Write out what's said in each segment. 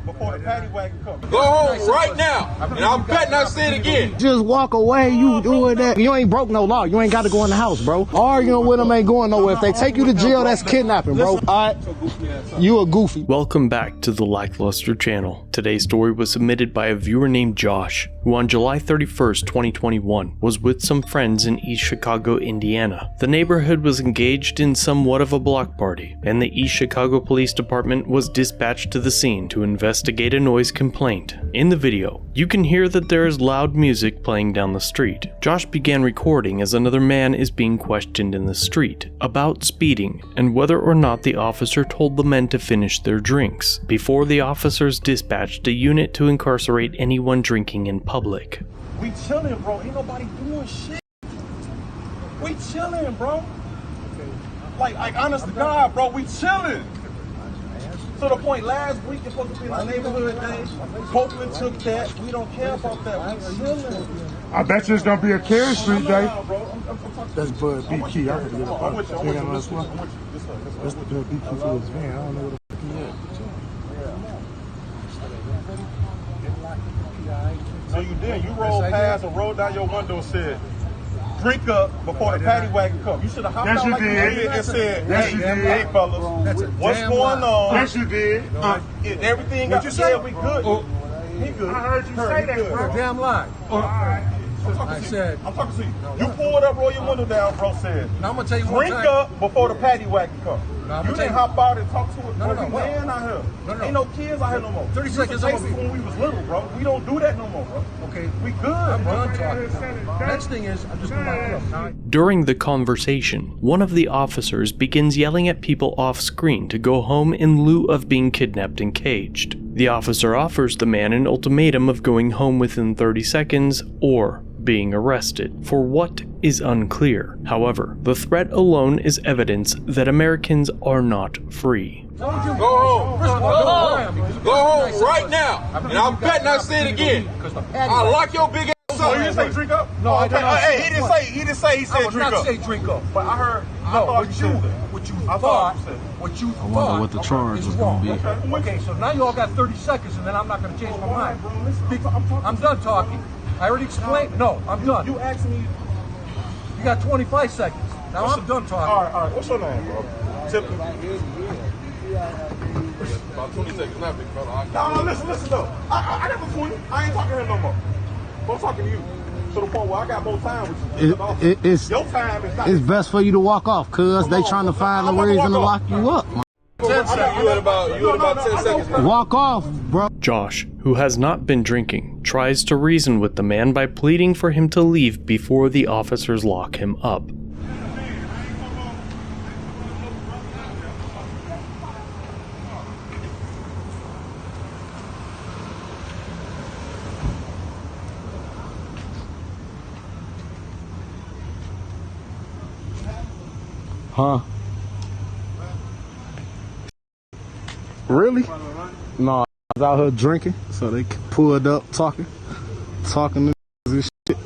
before the paddy wagon comes. Go home right now, and I'm betting I say it again. Just walk away, you doing that. You ain't broke no law. You ain't got to go in the house, bro. Arguing with them ain't going nowhere. If they take you to jail, that's kidnapping, bro. Alright? You a goofy. Welcome back to the Lackluster channel. Today's story was submitted by a viewer named Josh, who on July 31st, 2021, was with some friends in East Chicago, Indiana. The neighborhood was engaged in somewhat of a block party, and the East Chicago Police Department was dispatched to the scene to investigate a noise complaint. In the video, you can hear that there is loud music playing down the street. Josh began recording as another man is being questioned in the street about speeding and whether or not the officer told the men to finish their drinks before the officers dispatched a unit to incarcerate anyone drinking in public. We chilling, bro. Ain't nobody doing shit. We chilling, bro. Like honest to God, bro, we chilling. To the point, last week it's supposed to be our neighborhood day. Copeland took that. We don't care about that. We chilling. I bet you it's gonna be a Kieran Street day. That's Bud B Key. I can get a I'm with you. That's the Bud B Key for his van. I don't know what the fuck he is. No, you didn't. You rolled past and rolled down your window and said, drink up before the paddy wagon comes. You should have hopped out like you did and said, hey fellas, what's going on? Yes, you did. Everything got, yeah, we good. He good. I heard you say that, bro. Damn lie. I'm talking to you. You pulled up, roll your window down, bro said. Now I'm gonna tell you one drink time. up before the paddy wagon comes. You didn't hop out and talk to it. No. Man out here. No. Ain't no kids out here no more. 30 seconds when we was little, bro. We don't do that no more, bro. Okay. We good. I'm done talking. Next thing is, I'm just gonna During the conversation, one of the officers begins yelling at people off screen to go home in lieu of being kidnapped and caged. The officer offers the man an ultimatum of going home within 30 seconds or being arrested, for what is unclear. However, the threat alone is evidence that Americans are not free. Go home. Go home right now, and I'm betting I say it again. I'll lock your big ass So up. you didn't say drink up? No, I didn't. Hey, he didn't say he said drink up. say drink up. But I heard. What you thought what the charge is was wrong. gonna be. Okay, so now you all got 30 seconds, and then I'm not going to change my mind. I'm done talking. I already explained. No, I'm done. You asked me. You got 25 seconds. Now I'm done talking. All right. What's your name, bro? Tippitts. About 20 seconds left, big fella. No, listen though. I never fool you. I ain't talking to him no more. I'm talking to you. To the point where I got more time with you. It's your time is not. It's best for you to walk off, cuz they trying to find a reason to lock you up. 10 seconds. You had about 10 seconds left. Walk off, bro. Josh, who has not been drinking, tries to reason with the man by pleading for him to leave before the officers lock him up. Huh? Really? No, I was out here drinking, so they pulled up talking to this shit.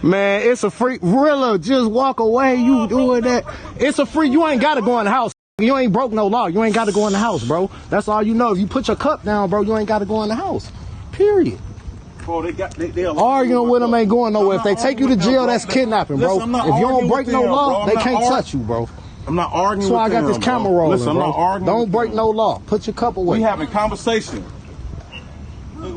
Man, it's a free. Rilla, just walk away. You doing that? It's a free. You ain't got to go in the house. You ain't broke no law. You ain't got to go in the house, bro. That's all you know. If you put your cup down, bro, you ain't got to go in the house. Period. Bro, they arguing with them ain't going nowhere. If they take you to jail, that's kidnapping, bro. If you don't break no law, they can't touch you, bro. I'm not arguing. That's why I got this camera rolling. Listen, I'm not arguing. Don't break no law. Put your cup away. We having conversation.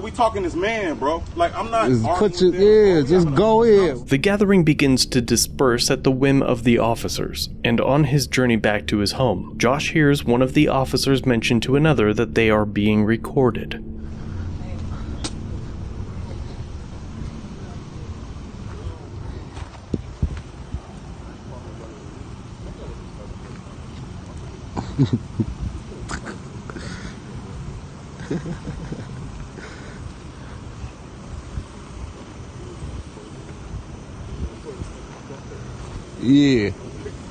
We talking this man, bro. Like, I'm not. Just put your just go in. The gathering begins to disperse at the whim of the officers, and on his journey back to his home, Josh hears one of the officers mention to another that they are being recorded. Yeah.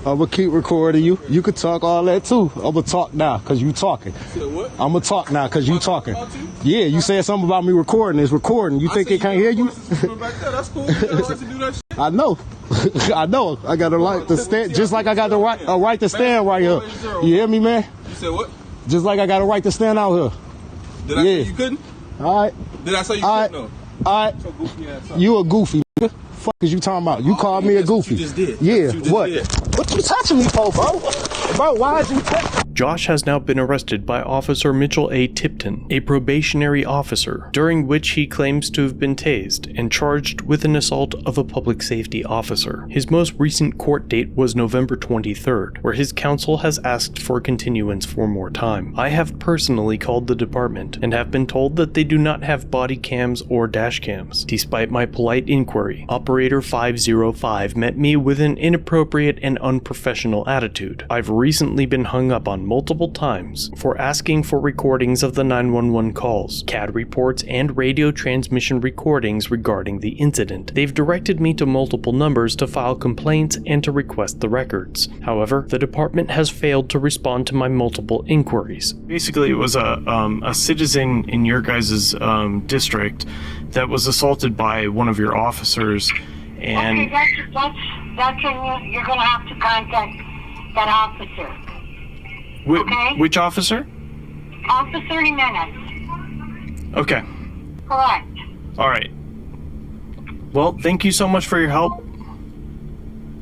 I'm gonna keep recording you. You could talk all that too. I'm gonna talk now because you talking. I'm gonna talk now because you talking. Yeah, you said something about me recording. It's recording. You think it can't hear you? That's cool. You got a right to do that shit. I know. I know. I got a right to stand, just like I got the right to stand right here. You hear me, man? You said what? Just like I got a right to stand out here. Did I say you couldn't? All right. Did I say you All right. couldn't? No. All right. So goofy ass up. You a goofy. Fuck is you talking about? You called me a goofy. You just did. Yeah. You just What? did. What you touching me for, bro? Bro, why'd you touch? Josh has now been arrested by Officer Mitchell A. Tipton, a probationary officer, during which he claims to have been tased and charged with an assault of a public safety officer. His most recent court date was November 23rd, where his counsel has asked for continuance for more time. I have personally called the department and have been told that they do not have body cams or dash cams. Despite my polite inquiry, Operator 505 met me with an inappropriate and unprofessional attitude. I've recently been hung up on multiple times for asking for recordings of the 911 calls, CAD reports, and radio transmission recordings regarding the incident. They've directed me to multiple numbers to file complaints and to request the records. However, the department has failed to respond to my multiple inquiries. Basically, it was a citizen in your guys' district that was assaulted by one of your officers, and okay, that's you're gonna have to contact that officer. Okay? Which officer? Officer Mendez. Okay. Correct. All right. Well, thank you so much for your help.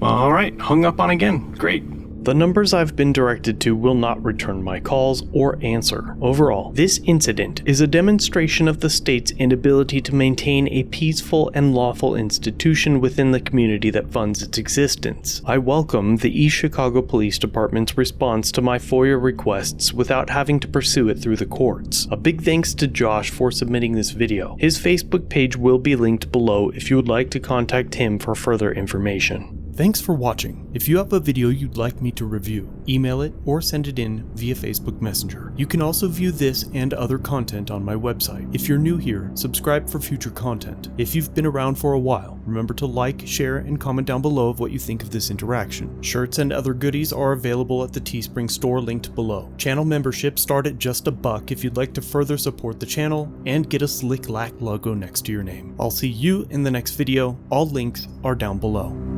All right, hung up on again. Great. The numbers I've been directed to will not return my calls or answer. Overall, this incident is a demonstration of the state's inability to maintain a peaceful and lawful institution within the community that funds its existence. I welcome the East Chicago Police Department's response to my FOIA requests without having to pursue it through the courts. A big thanks to Josh for submitting this video. His Facebook page will be linked below if you would like to contact him for further information. Thanks for watching. If you have a video you'd like me to review, email it or send it in via Facebook Messenger. You can also view this and other content on my website. If you're new here, subscribe for future content. If you've been around for a while, remember to like, share, and comment down below of what you think of this interaction. Shirts and other goodies are available at the Teespring store linked below. Channel memberships start at just $1 if you'd like to further support the channel and get a slick lack logo next to your name. I'll see you in the next video. All links are down below.